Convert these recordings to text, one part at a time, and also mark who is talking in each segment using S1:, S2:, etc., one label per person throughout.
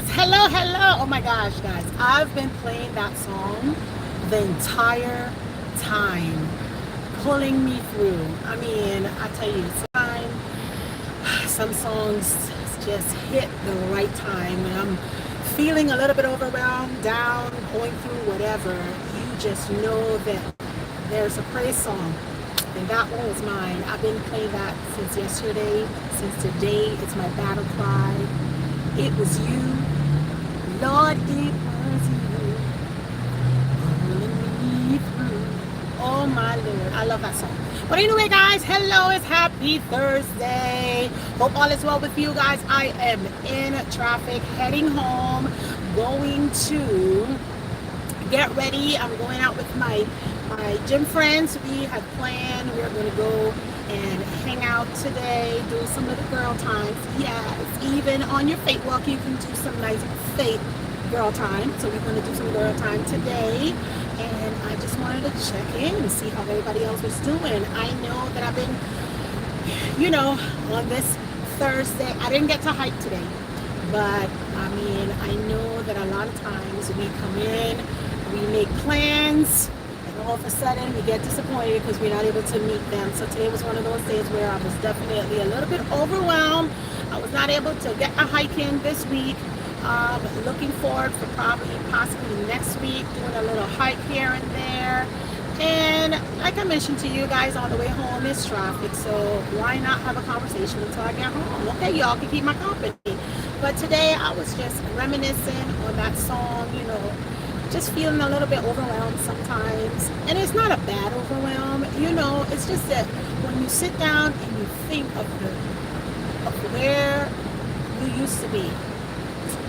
S1: Yes, hello, hello. Oh my gosh, guys. I've been playing that song the entire time, pulling me through. I mean, I tell you, some songs just hit the right time when I'm feeling a little bit overwhelmed, down, going through whatever. You just know that there's a praise song. And that one was mine. I've been playing that since yesterday, since today. It's my battle cry. It was you. Lord, it was you pulling me through. Oh my Lord, I love that song. But anyway, guys, hello, it's happy Thursday. Hope all is well with you guys. I am in traffic, heading home, going to get ready. I'm going out with my gym friends. We had planned we're going to go and hang out today, do some of the girl times. Yes, even on your fate walk, you can do some nice fate girl time. So we're going to do some girl time today. And I just wanted to check in and see how everybody else was doing. I know that I've been, on this Thursday, I didn't get to hike today. But, I mean, I know that a lot of times we come in, we make plans, and all of a sudden we get disappointed because we're not able to meet them. So today was one of those days where I was definitely a little bit overwhelmed. I was not able to get a hike in this week. Looking forward for possibly next week, doing a little hike here and there. And like I mentioned to you guys on the way home, it's traffic, so why not have a conversation until I get home? Okay, y'all can keep my company. But today I was just reminiscing on that song, just feeling a little bit overwhelmed sometimes. And it's not a bad overwhelm, it's just that when you sit down and you think of where you used to be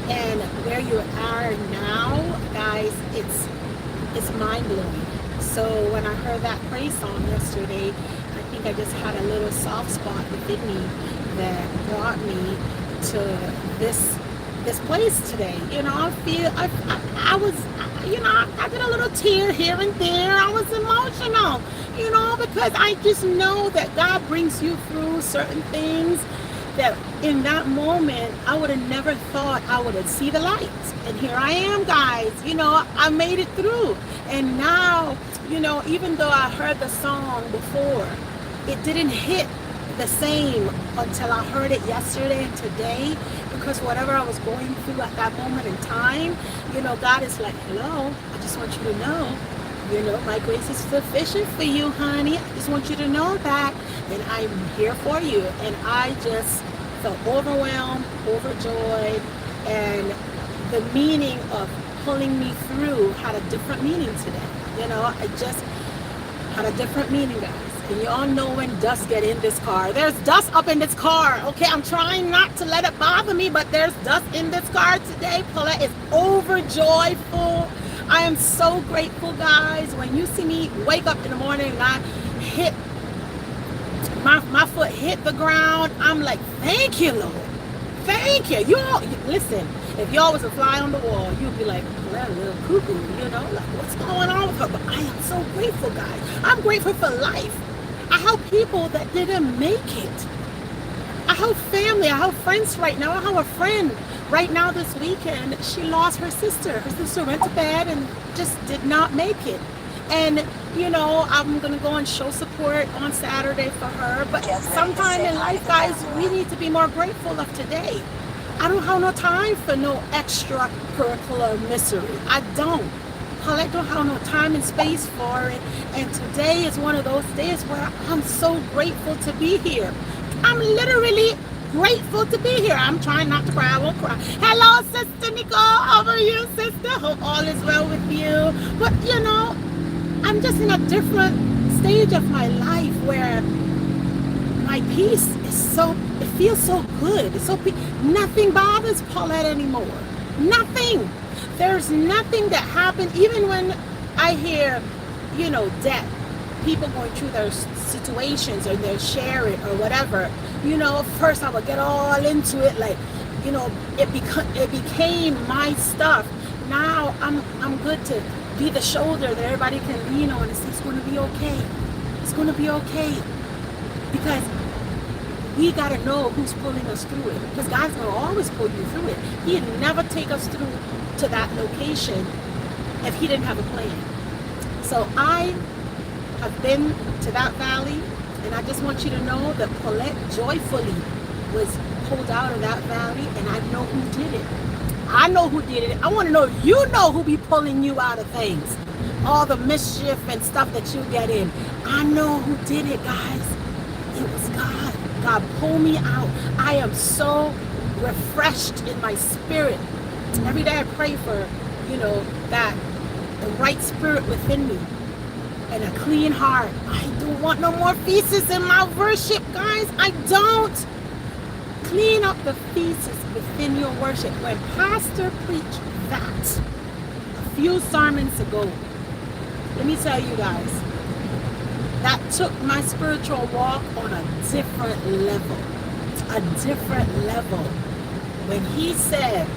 S1: and where you are now, guys, it's mind-blowing. So when I heard that praise song yesterday, I think I just had a little soft spot within me that brought me to this place today. I did a little tear here and there. I was emotional, because I just know that God brings you through certain things that in that moment I would have never thought I would have see the light. And here I am, guys. I made it through. And now, even though I heard the song before, it didn't hit the same until I heard it yesterday and today, because whatever I was going through at that moment in time, God is like, hello, I just want you to know, my grace is sufficient for you, honey. I just want you to know that, and I'm here for you. And I just felt overwhelmed, overjoyed, and the meaning of pulling me through had a different meaning today. I just had a different meaning, guys. And you all know when dust get in this car. There's dust up in this car. Okay, I'm trying not to let it bother me, but there's dust in this car today. Paulette is overjoyful. I am so grateful, guys. When you see me wake up in the morning and I hit my foot hit the ground, I'm like, thank you, Lord. Thank you. You all listen. If y'all was a fly on the wall, you'd be like, well, a little cuckoo, like what's going on with her? But I am so grateful, guys. I'm grateful for life. I help people that didn't make it. I help family. I help friends right now. I have a friend right now this weekend. She lost her sister. Her sister went to bed and just did not make it. And, I'm going to go and show support on Saturday for her. But sometime in life, guys, we need to be more grateful of today. I don't have no time for no extracurricular misery. I don't. I don't have no time and space for it. And today is one of those days where I'm so grateful to be here. I'm literally grateful to be here. I'm trying not to cry. I won't cry. Hello, Sister Nicole. How are you, sister? Hope all is well with you. But, I'm just in a different stage of my life where my peace is it feels so good. It's so nothing bothers Paulette anymore. Nothing. There's nothing that happened, even when I hear, death, people going through their situations or they're sharing or whatever. First I would get all into it, like, it became my stuff. Now I'm good to be the shoulder that everybody can lean on and say it's going to be okay. It's going to be okay. Because we got to know who's pulling us through it, because God's going to always pull you through it. He'd never take us through to that location if he didn't have a plan. So I have been to that valley, and I just want you to know that Paulette joyfully was pulled out of that valley, and I know who did it. I know who did it. I want to know if you know who be pulling you out of things. All the mischief and stuff that you get in. I know who did it, guys. It was God. God pulled me out. I am so refreshed in my spirit. Every day I pray for, that the right spirit within me and a clean heart. I don't want no more feces in my worship, guys. I don't. Clean up the feces within your worship. When Pastor preached that a few sermons ago, let me tell you guys, that took my spiritual walk on a different level. A different level. When he said,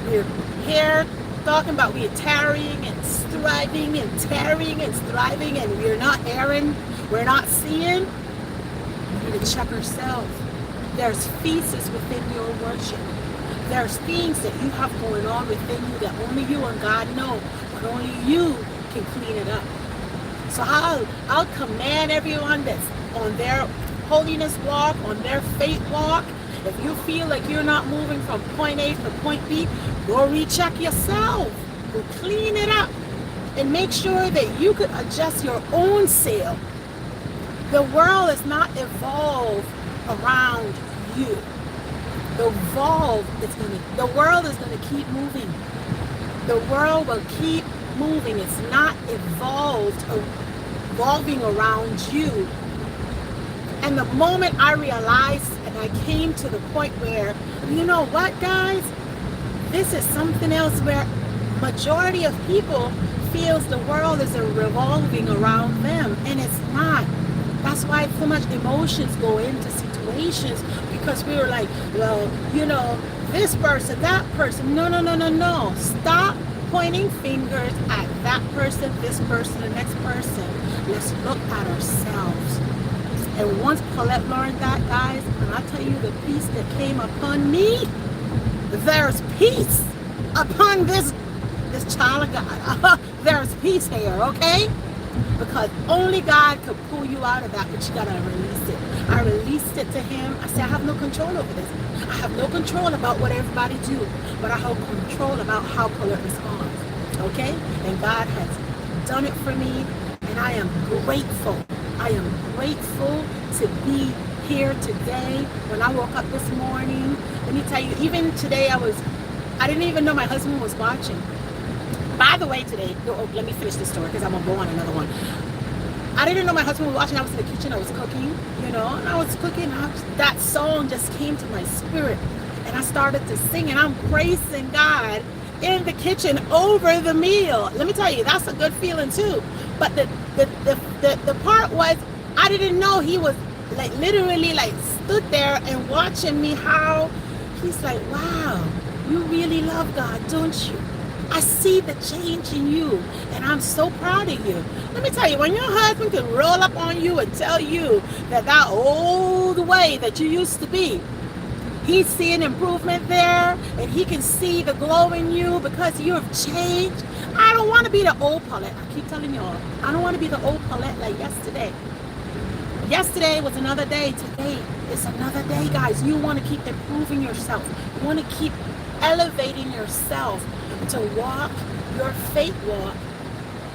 S1: we're here talking about we're tarrying and striving and tarrying and striving, and we're not hearing, we're not seeing, we need to check ourselves. There's feces within your worship. There's things that you have going on within you that only you and God know, but only you can clean it up. So I'll command everyone that's on their holiness walk, on their faith walk, if you feel like you're not moving from point A to point B, go recheck yourself. Go clean it up and make sure that you could adjust your own sail. The world is not evolved around you. The world is going to keep moving. The world will keep moving. It's not evolving around you. And the moment I realized, and I came to the point where, you know what, guys? This is something else where majority of people feels the world is revolving around them, and it's not. That's why so much emotions go into situations, because we were like, well, this person, that person. No. Stop pointing fingers at that person, this person, the next person. Let's look at ourselves. And once Paulette learned that, guys, when I tell you the peace that came upon me, there's peace upon this child of God. There's peace here, okay? Because only God could pull you out of that, but you gotta release it. I released it to him. I said, I have no control over this. I have no control about what everybody do, but I have control about how Paulette responds, okay? And God has done it for me, and I am grateful. I am grateful to be here today. When I woke up this morning, let me tell you, even today I didn't even know my husband was watching. By the way, today, let me finish this story because I'm going to go on another one. I didn't know my husband was watching. I was in the kitchen. I was cooking, and I was cooking. That song just came to my spirit, and I started to sing, and I'm praising God in the kitchen over the meal. Let me tell you, that's a good feeling too. But the part was, I didn't know he was like literally like stood there and watching me, how he's like, wow, you really love God, don't you? I see the change in you, and I'm so proud of you. Let me tell you, when your husband can roll up on you and tell you that old way that you used to be, he's seeing improvement there, and he can see the glow in you because you have changed. I don't want to be the old Paulette. I keep telling y'all, I don't want to be the old Paulette like yesterday. Yesterday was another day. Today is another day, guys. You want to keep improving yourself. You want to keep elevating yourself to walk your faith walk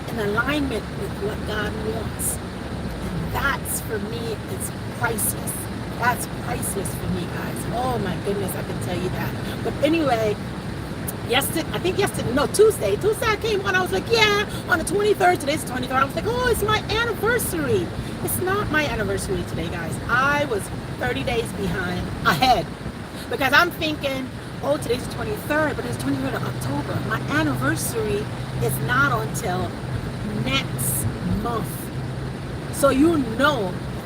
S1: in alignment with what God wants. And that's, for me, it's priceless. That's priceless for me, guys. Oh my goodness, I can tell you that. But anyway, Tuesday I came on. I was like, yeah, on the 23rd, today's the 23rd. I was like, oh, it's my anniversary. It's not my anniversary today, guys. I was 30 days ahead, because I'm thinking, oh, today's the 23rd, but it's 23rd of October. My anniversary is not until next month. So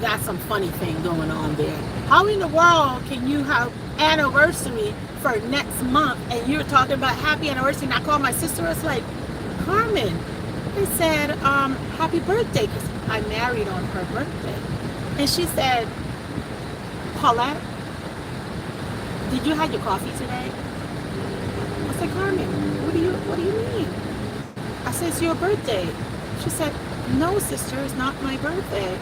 S1: that's some funny thing going on there. How in the world can you have anniversary for next month and you're talking about happy anniversary? And I called my sister. I was like, Carmen, they said happy birthday, because I married on her birthday. And she said, Paulette, did you have your coffee today? I said, Carmen, what do you mean? I said, it's your birthday. She said, no, sister, it's not my birthday.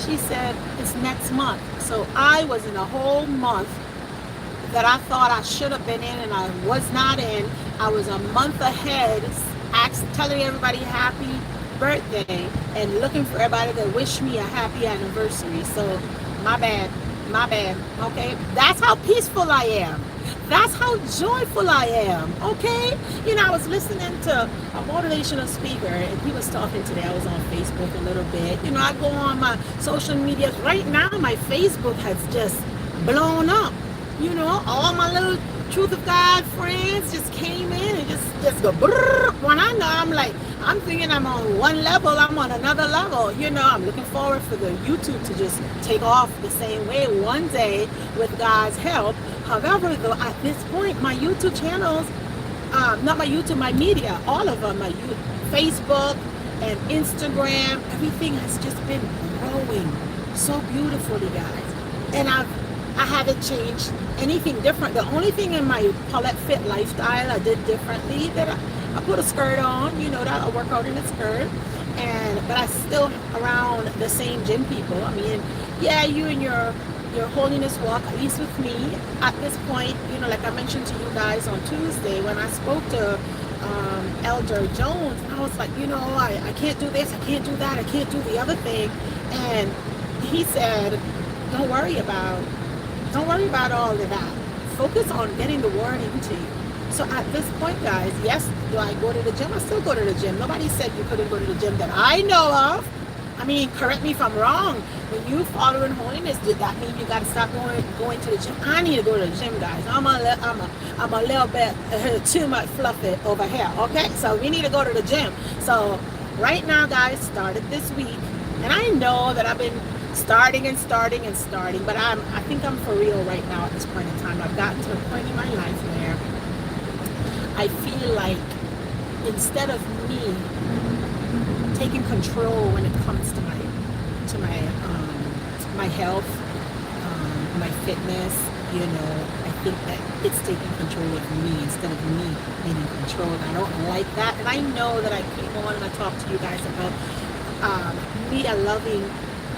S1: She said, it's next month. So I was in a whole month that I thought I should have been in and I was not in. I was a month ahead, telling everybody happy birthday and looking for everybody to wish me a happy anniversary. So my bad, okay? That's how peaceful I am. That's how joyful I am, okay? You know, I was listening to a motivational speaker and he was talking today. I was on Facebook a little bit. You know, I go on my social medias. Right now, my Facebook has just blown up. You know, all my little Truth of God friends just came in and just go brrr. When I know, I'm thinking I'm on one level, I'm on another level. You know, I'm looking forward for the YouTube to just take off the same way one day with God's help. However, though, at this point, my YouTube channels, not my YouTube, my media, all of them, my Facebook and Instagram, everything has just been growing so beautifully, guys. And I haven't changed anything different. The only thing in my Paulette Fit lifestyle I did differently, that I put a skirt on, you know, that I work out in a skirt, but I still around the same gym people. I mean, yeah, you and your holiness walk, at least with me, at this point, you know, like I mentioned to you guys on Tuesday when I spoke to Elder Jones, I was like, you know, I can't do this, I can't do that, I can't do the other thing. And he said, don't worry about all of that. Focus on getting the word into you. So at this point, guys, yes, do I go to the gym? I still go to the gym. Nobody said you couldn't go to the gym that I know of. I mean, correct me if I'm wrong. When you follow in holiness, did that mean you got to stop going to the gym? I need to go to the gym, guys. I'm a little bit too much fluffy over here. Okay, so we need to go to the gym. So right now, guys, started this week, and I know that I've been starting, but I think I'm for real right now at this point in time. I've gotten to a point in my life where I feel like instead of me taking control when it comes to my health, my fitness, you know, I think that it's taking control of me instead of me being in control. And I don't like that. And I know that I came on and I talked to you guys about me loving,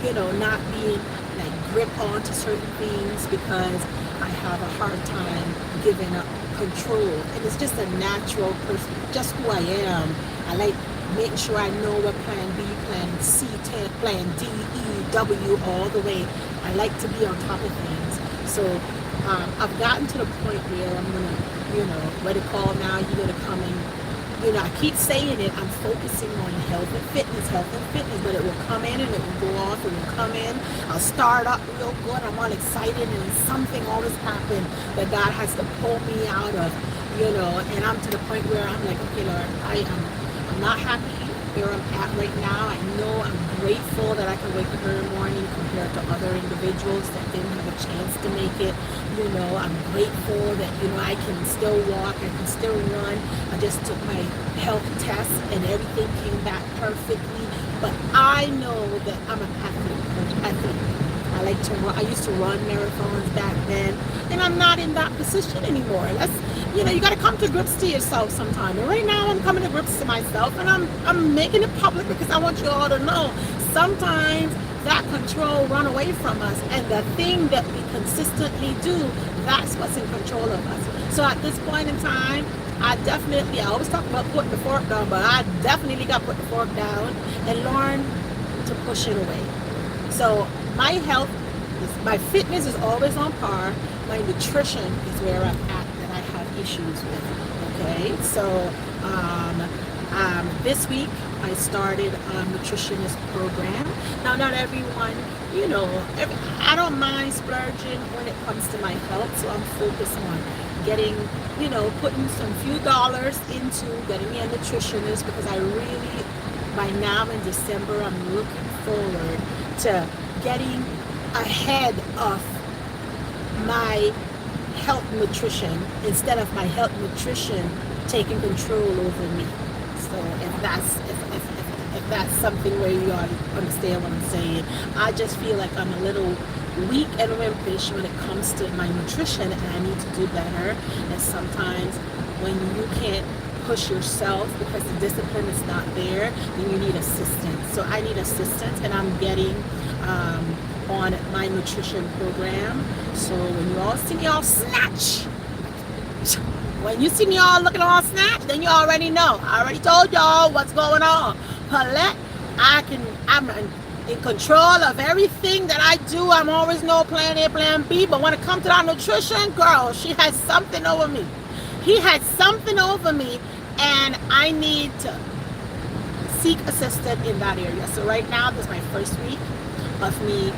S1: you know, not being like grip onto certain things because I have a hard time giving up control. And it's just a natural person, just who I am. I like making sure I know what plan B, plan C, plan D, E, W, all the way. I like to be on top of things. So I've gotten to the point where I'm going to, you know, what it called now, you're going to come in. You know, I keep saying it, I'm focusing on health and fitness, but it will come in and it will go off, it will come in. I'll start up real good, I'm all excited, and something always happens that God has to pull me out of, you know, and I'm to the point where I'm like, okay, Lord, I'm not happy where I'm at right now. I know I'm grateful that I can wake up every morning compared to other individuals that didn't have a chance to make it. You know, I'm grateful that, you know, I can still walk, I can still run. I just took my health test and everything came back perfectly. But I know that I'm an athlete. I like to run. I used to run marathons back then, and I'm not in that position anymore. You know, you got to come to grips to yourself sometime. And right now I'm coming to grips to myself, and I'm making it public because I want you all to know sometimes that control run away from us, and the thing that we consistently do, that's what's in control of us. So at this point in time, I always talk about putting the fork down, but I definitely got to put the fork down and learn to push it away. So my health, my fitness is always on par. My nutrition is where I'm at that I have issues with. Okay, so this week I started a nutritionist program. Now, not everyone, you know, I don't mind splurging when it comes to my health, so I'm focused on getting, you know, putting some few dollars into getting me a nutritionist because I really, by now in December, I'm looking forward to getting ahead of my health nutrition instead of my health nutrition taking control over me. So if that's something where you ought to understand what I'm saying. I just feel like I'm a little weak and wimpish when it comes to my nutrition, and I need to do better. And sometimes when you can't push yourself because the discipline is not there, then you need assistance. So I need assistance, and I'm getting on my nutrition program. So when you all see me all snatch, when you see me all looking all snatch, then you already know. I already told y'all what's going on. Paulette, I'm in control of everything that I do. I'm always no plan A, plan B. But when it comes to that nutrition, girl, she has something over me. He has something over me, and I need to seek assistance in that area. So right now, this is my first week of me,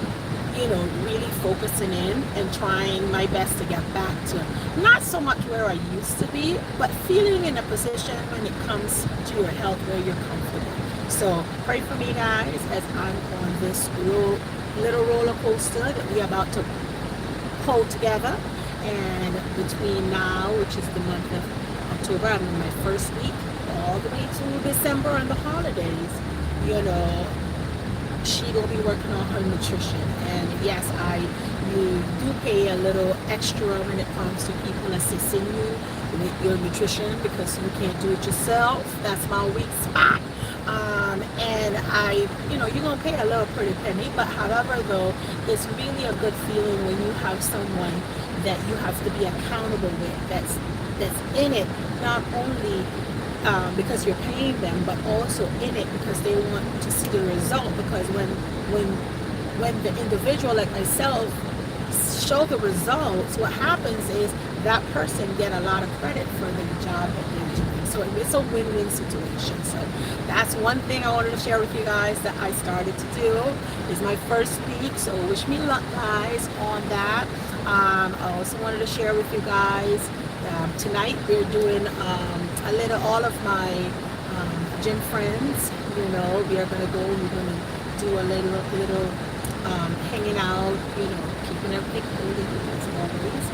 S1: really focusing in and trying my best to get back to not so much where I used to be, but feeling in a position when it comes to your health where you're comfortable. So pray for me, guys, as I'm on this little roller coaster that we're about to pull together. And between now, which is the month of October, I'm in my first week, all the way to December and the holidays, she will be working on her nutrition. And yes, you do pay a little extra when it comes to people assisting you with your nutrition because you can't do it yourself. That's my weak spot. And you're going to pay a little pretty penny, but however though, it's really a good feeling when you have someone that you have to be accountable with, that's in it, not only because you're paying them, but also in it because they want to see the result. Because when the individual like myself show the results, what happens is that person get a lot of credit for the job that they're doing. So it's a win-win situation. So that's one thing I wanted to share with you guys that I started to do. It's my first week, so wish me luck, guys, on that. I also wanted to share with you guys tonight we're doing all of my gym friends, we are going to go, we're going to do a little hanging out, keeping everything holy as always,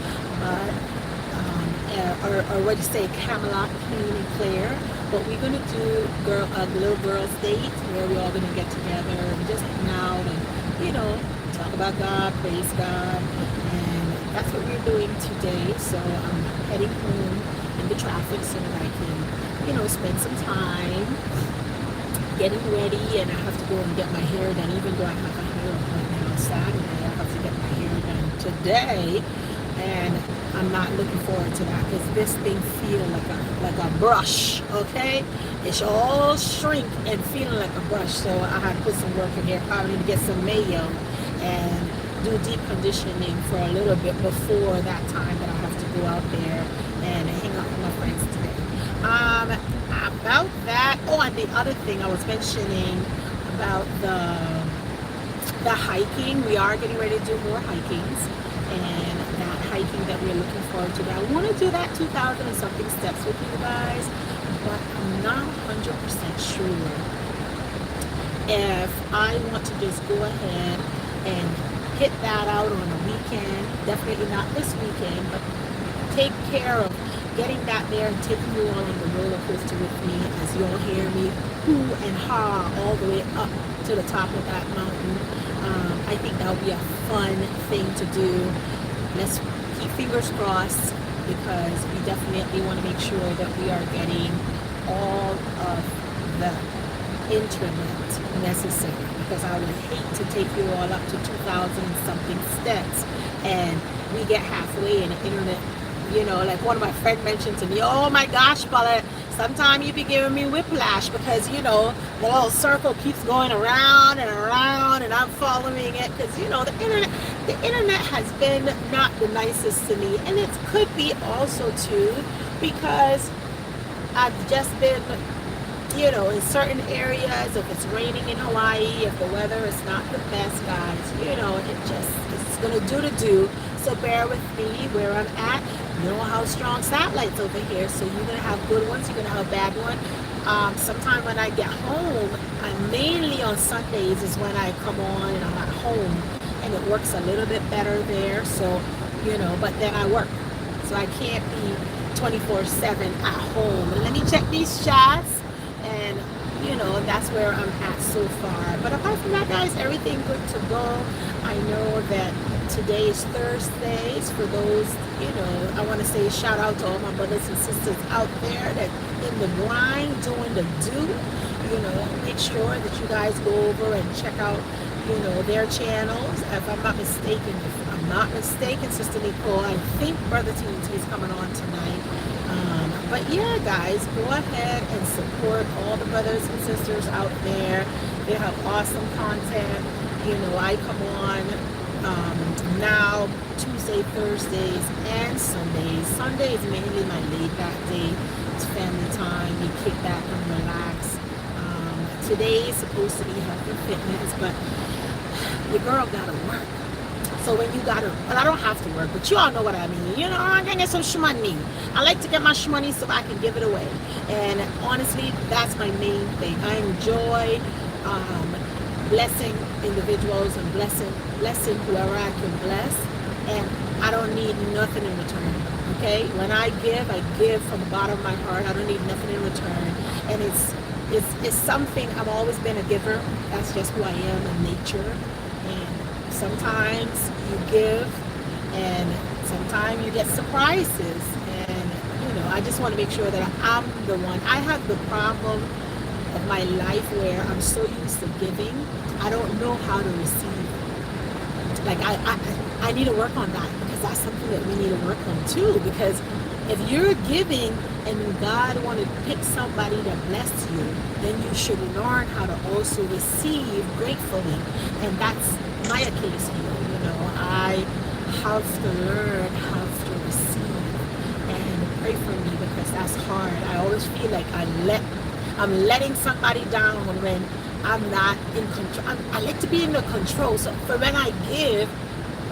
S1: or what do you say, Camelot, clean and clear. But we're going to do a little girls' date where we're all going to get together and just hang out and, talk about God, praise God. And that's what we're doing today. So I'm heading home in the traffic so that I can, spend some time getting ready. And I have to go and get my hair done, even though I have a hair appointment on Saturday. I have to get my hair done today. And I'm not looking forward to that because this thing feels like a brush, okay? It should all shrink and feeling like a brush. So I had to put some work in here, probably to get some mayo and do deep conditioning for a little bit before that time that I have to go out there and hang out with my friends today. About that, and the other thing I was mentioning about the hiking, we are getting ready to do more hikings, and that hiking that we're looking forward to. Now, I want to do that 2,000 and something steps with you guys, but I'm not 100% sure if I want to just go ahead and hit that out on a weekend. Definitely not this weekend, but take care of getting that there and taking you all on the roller coaster with me as you all hear me hoo and ha all the way up to the top of that mountain. I think that would be a fun thing to do. Let's keep fingers crossed because we definitely want to make sure that we are getting all of the internet necessary, because I would hate to take you all up to 2,000 and something steps and we get halfway and the internet, like one of my friends mentioned to me, oh my gosh, Paula, sometimes you be giving me whiplash because the little circle keeps going around and around and I'm following it because the internet has been not the nicest to me. And it could be also too because I've just been in certain areas, if it's raining in Hawaii, if the weather is not the best, guys, it's going to do. So bear with me where I'm at. You know how strong satellite's over here, so you're going to have good ones, you're going to have a bad one. Sometime when I get home, mainly on Sundays is when I come on and I'm at home, and it works a little bit better there. So, but then I work, so I can't be 24/7 at home. And let me check these shots. And you know, that's where I'm at so far. But apart from that, guys, everything good to go. I know that today is Thursdays. For those, you know, I want to say shout out to all my brothers and sisters out there that in the grind doing the do. You know, make sure that you guys go over and check out, you know, their channels. If I'm not mistaken, Sister Nicole, I think Brother TNT is coming on tonight. But yeah, guys, go ahead and support all the brothers and sisters out there. They have awesome content. You know, I come on now Tuesday, Thursdays, and Sundays. Sunday is mainly my laid back day. It's family time. We kick back and relax. Today is supposed to be health and fitness, but your girl gotta work. So when you gotta, well, I don't have to work, but you all know what I mean. You know, I'm gonna get some shmoney. I like to get my shmoney so I can give it away. And honestly, that's my main thing. I enjoy blessing individuals and blessing whoever I can bless. And I don't need nothing in return. Okay? When I give from the bottom of my heart. I don't need nothing in return. And it's something, I've always been a giver. That's just who I am in nature. And sometimes you give, and sometimes you get surprises. And, you know, I just want to make sure that I'm the one. I have the problem of my life where I'm so used to giving, I don't know how to receive. Like, I need to work on that, because that's something that we need to work on too. Because if you're giving and God wanted to pick somebody to bless you, then you should learn how to also receive gratefully. And that's my Achilles heel. You know, I have to learn how to receive, and pray for me, because that's hard. I always feel like I'm letting somebody down when I'm not in control. I like to be in the control. So for when I give,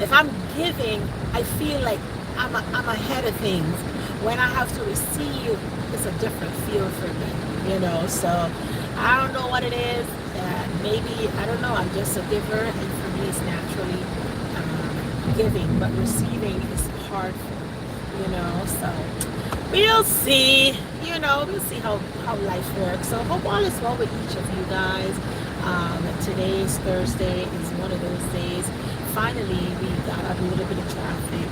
S1: if I'm giving, I feel like I'm ahead of things. When I have to receive, it's a different feel for me, you know. So I don't know what it is. Maybe, I don't know, I'm just a giver, and for me it's naturally giving, but receiving is hard, you know. So we'll see, you know, we'll see how life works. So hope all is well with each of you guys. Today's Thursday is one of those days. Finally, we got a little bit of traffic,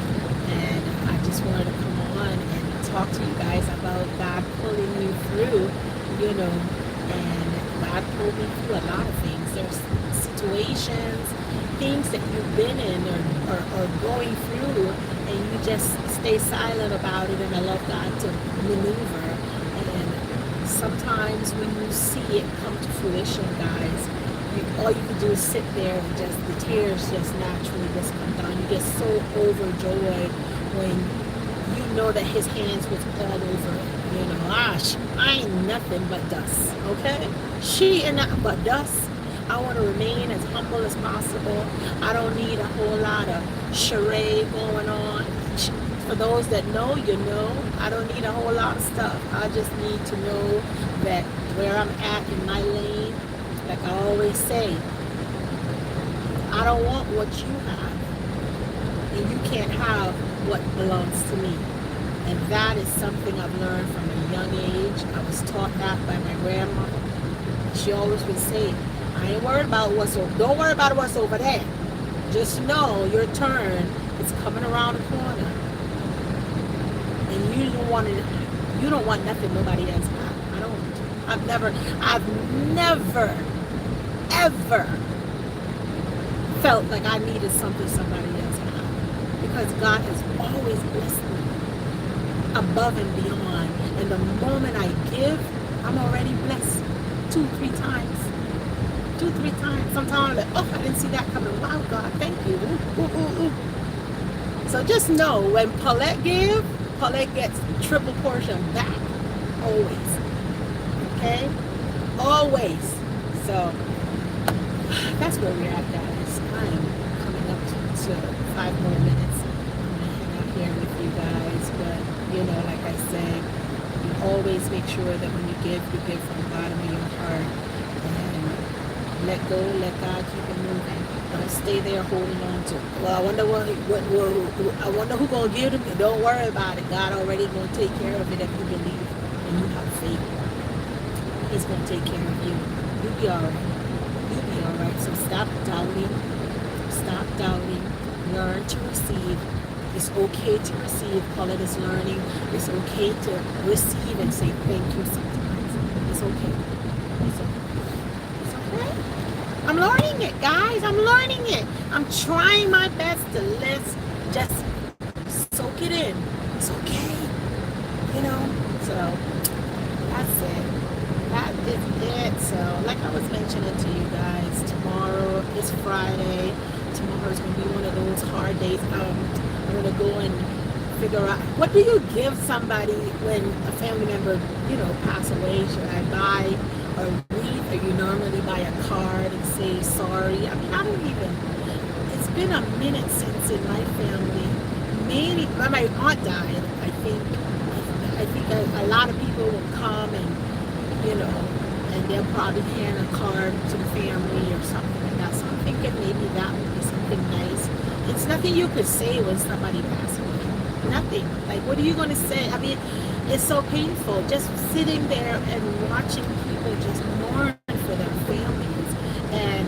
S1: and I just wanted to come on and talk to you guys about God pulling me through, you know. And God pulled me through a lot of things. There's situations, things that you've been in or going through, and you just stay silent about it, and allow God to maneuver. And sometimes when you see it come to fruition, guys, all you can do is sit there and just, the tears just naturally just come down. You get so overjoyed when you know that his hands was all over it. You know, I ain't nothing but dust, okay? She ain't nothing but dust. I want to remain as humble as possible. I don't need a whole lot of charade going on. For those that know, you know, I don't need a whole lot of stuff. I just need to know that where I'm at in my lane, like I always say, I don't want what you have, and you can't have what belongs to me. And that is something I've learned from a young age. I was taught that by my grandma. She always would say, I ain't worried about what's over, don't worry about what's over there. Just know your turn is coming around the corner. And you don't want nothing nobody else has. I don't. I've never, ever felt like I needed something somebody else had. Because God has always blessed me above and beyond. And the moment I give, I'm already blessed 2-3 times. 2-3 times. Sometimes I'm like, oh, I didn't see that coming. Wow, God, thank you. Ooh, ooh, ooh. So just know, when Paulette gives, Paulette gets triple portion back. Always. Okay? Always. So that's where we're at, guys. I am coming up to 5 more minutes. I'm going to hang out here with you guys. But, you know, like I said, you always make sure that when you give from the bottom of your heart. And let go, let God keep it moving. Don't stay there holding on to, well, I wonder I wonder who's going to give to me. Don't worry about it. God already going to take care of it if you believe and you have faith. He's going to take care of you. You'll be all right. You'll be all right. So stop doubting. Stop doubting. Learn to receive. It's okay to receive. Call it as learning. It's okay to receive and say thank you sometimes. It's okay. It's okay. It's okay. I'm learning it, guys. I'm learning it. I'm trying my best to just soak it in. It's okay. You know? So that's it. That is it. So like I was mentioning to you guys, tomorrow is Friday. Tomorrow is going to be one of those hard days. I'm going to go and figure out, what do you give somebody when a family member, pass away? Should I buy a wreath, or you normally buy a card and say sorry? I mean, I don't even, it's been a minute since in my family, maybe when my aunt died, I think a lot of people will come and, and they'll probably hand a card to the family or something like that. So I'm thinking maybe that would be something nice. It's nothing you could say when somebody passes away. Nothing. Like, what are you going to say? I mean, it's so painful just sitting there and watching people just mourn for their families. And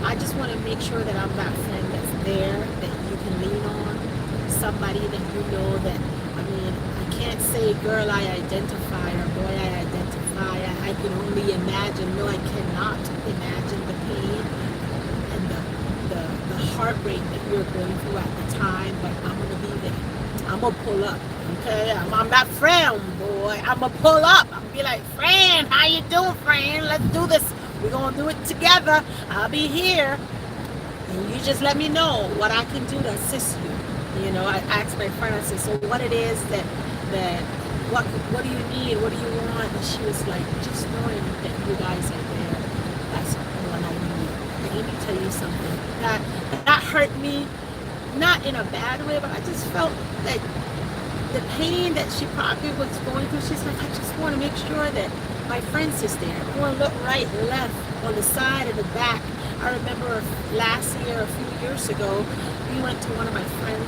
S1: I just want to make sure that I'm that friend that's there, that you can lean on, somebody that you know that, I mean, I can't say, girl, I identify, or boy, I identify. I can only imagine. No, I cannot imagine the pain and the heartbreak that you're going through at the time, but I'm going to be there. I'm going to pull up, okay? I'm that friend, boy. I'm going to pull up. I'm going to be like, friend, how you doing, friend? Let's do this. We're going to do it together. I'll be here. And you just let me know what I can do to assist you. I asked my friend, I said, so what it is that what do you need? What do you want? And she was like, just knowing that you guys are there, that's all I need. And let me tell you something. That hurt me, not in a bad way, but I just felt like the pain that she probably was going through. She's like, I just want to make sure that my friends is there. I want to look right, left, on the side and the back. I remember last year, a few years ago, we went to one of my friends,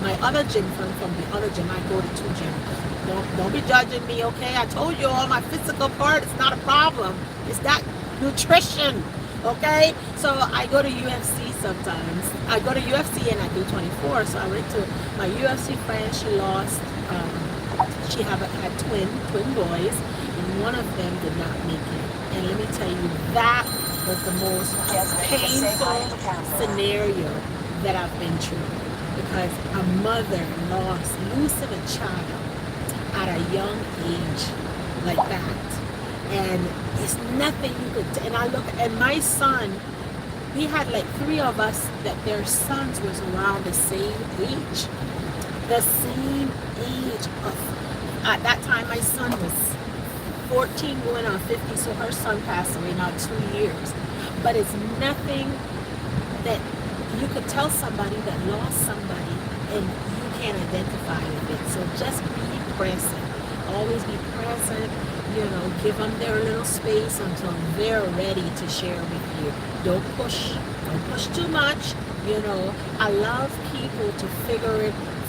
S1: my other gym friend from the other gym. I go to 2 gyms. Don't be judging me, okay? I told you all my physical part is not a problem. It's that nutrition, okay? So I go to UFC sometimes. I go to UFC and I do 24. So I went to my UFC friend. She lost. She had twin boys, and one of them did not make it. And let me tell you, that was the most painful scenario that I've been through, because a mother losing a child at a young age like that, and it's nothing you could do. And I look at my son, we had like 3 of us that their sons was around the same age, at that time my son was 14 going on 50, so her son passed away now 2 years. But it's nothing that you could tell somebody that lost somebody and you can't identify with it. So just be present. Always be present. Give them their little space until they're ready to share with you. Don't push too much. Allow people to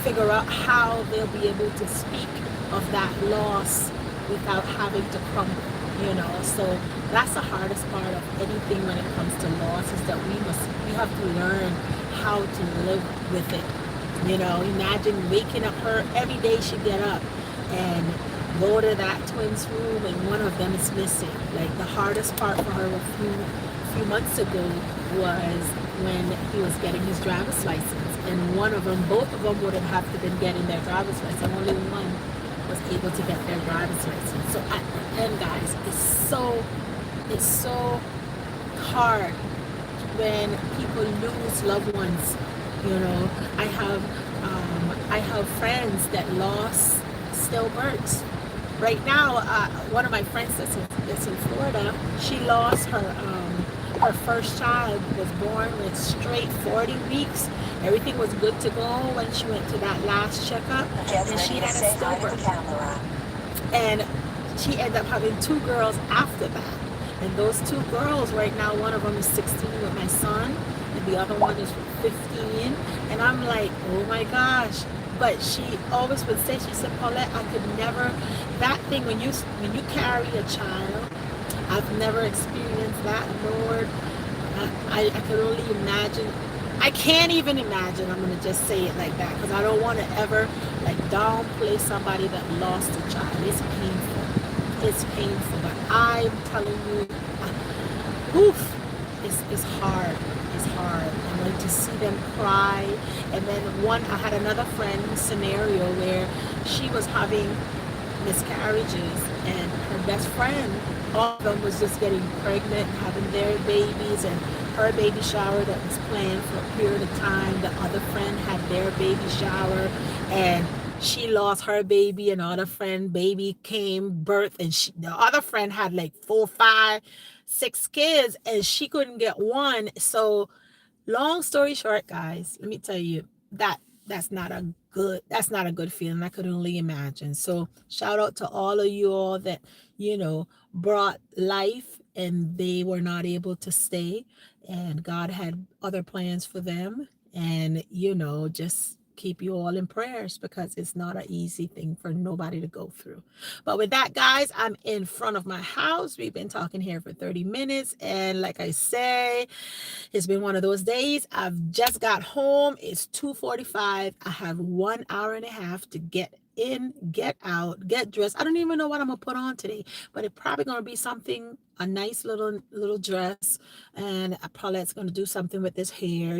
S1: figure out how they'll be able to speak of that loss without having to crumble, so that's the hardest part of anything when it comes to loss, is that we have to learn how to live with it. Imagine waking up her every day. She get up and go to that twins room and one of them is missing. Like, the hardest part for her a few months ago was when he was getting his driver's license, and both of them would have to been getting their driver's license. Only one was able to get their driver's license. So at the end, guys, it's so hard when people lose loved ones. I have friends that lost stillbirths. Right now, one of my friends that's in Florida, she lost her first child, was born with straight 40 weeks. Everything was good to go when she went to that last checkup, and she had a stillbirth. And she ended up having 2 girls after that. And those 2 girls, right now, one of them is 16 with my son, and the other one is 15. And I'm like, oh my gosh, But she always would say, she said, Paulette, I could never, that thing when you carry a child, I've never experienced that, Lord. I could only imagine. I can't even imagine. I'm gonna just say it like that because I don't want to ever like downplay somebody that lost a child. It's painful. It's painful. But I'm telling you, oof, it's hard. It's hard. And then to see them cry. And then I had another friend scenario where she was having miscarriages and her best friend, all of them was just getting pregnant, having their babies, and her baby shower that was planned for a period of time. The other friend had their baby shower and she lost her baby, and other friend baby came birth, and the other friend had like 4, 5, 6 kids and she couldn't get one. So long story short, guys, let me tell you that that's not a good feeling. I could only imagine. So shout out to all of you all that, brought life and they were not able to stay, and God had other plans for them. And just keep you all in prayers because it's not an easy thing for nobody to go through. But with that, guys, I'm in front of my house. We've been talking here for 30 minutes, and like I say, it's been one of those days. I've just got home. It's 2:45. I have 1 hour and a half to get in, get out, get dressed. I don't even know what I'm gonna put on today, but it's probably gonna be something, a nice little dress, and Paulette's gonna do something with this hair.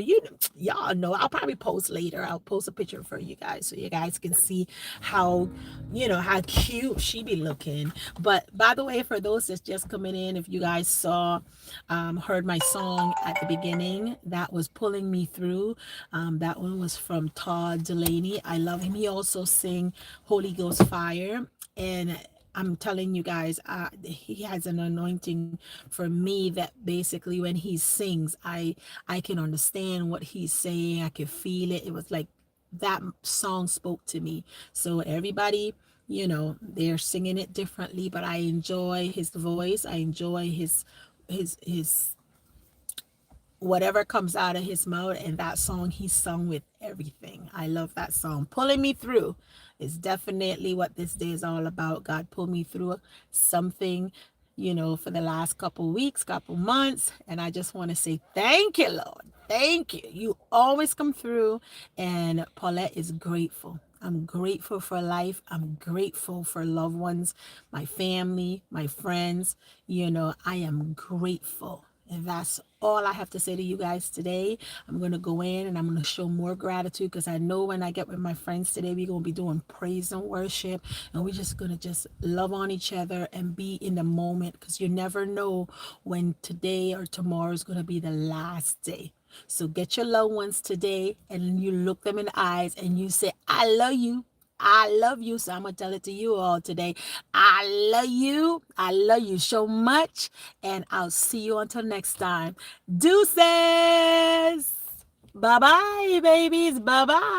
S1: Y'all know. I'll probably post later. I'll post a picture for you guys so you guys can see how how cute she be looking. But by the way, for those that's just coming in, if you guys saw, heard my song at the beginning, that was Pulling Me Through. That one was from Todd Delaney. I love him. He also sing Holy Ghost Fire. And I'm telling you guys, he has an anointing for me that basically when he sings, I can understand what he's saying. I can feel it. It was like that song spoke to me. So everybody, they're singing it differently, but I enjoy his voice. I enjoy his whatever comes out of his mouth, and that song he sung with everything. I love that song. Pulling Me Through is definitely what this day is all about. God pulled me through something, for the last couple weeks, couple months, and I just want to say thank you, Lord. Thank you. You always come through, and Paulette is grateful. I'm grateful for life. I'm grateful for loved ones, my family, my friends. I am grateful. And that's all I have to say to you guys today. I'm going to go in and I'm going to show more gratitude because I know when I get with my friends today, we're going to be doing praise and worship. And we're just going to just love on each other and be in the moment because you never know when today or tomorrow is going to be the last day. So get your loved ones today and you look them in the eyes and you say, I love you. I love you. So I'm going to tell it to you all today. I love you. I love you so much. And I'll see you until next time. Deuces. Bye-bye, babies. Bye-bye.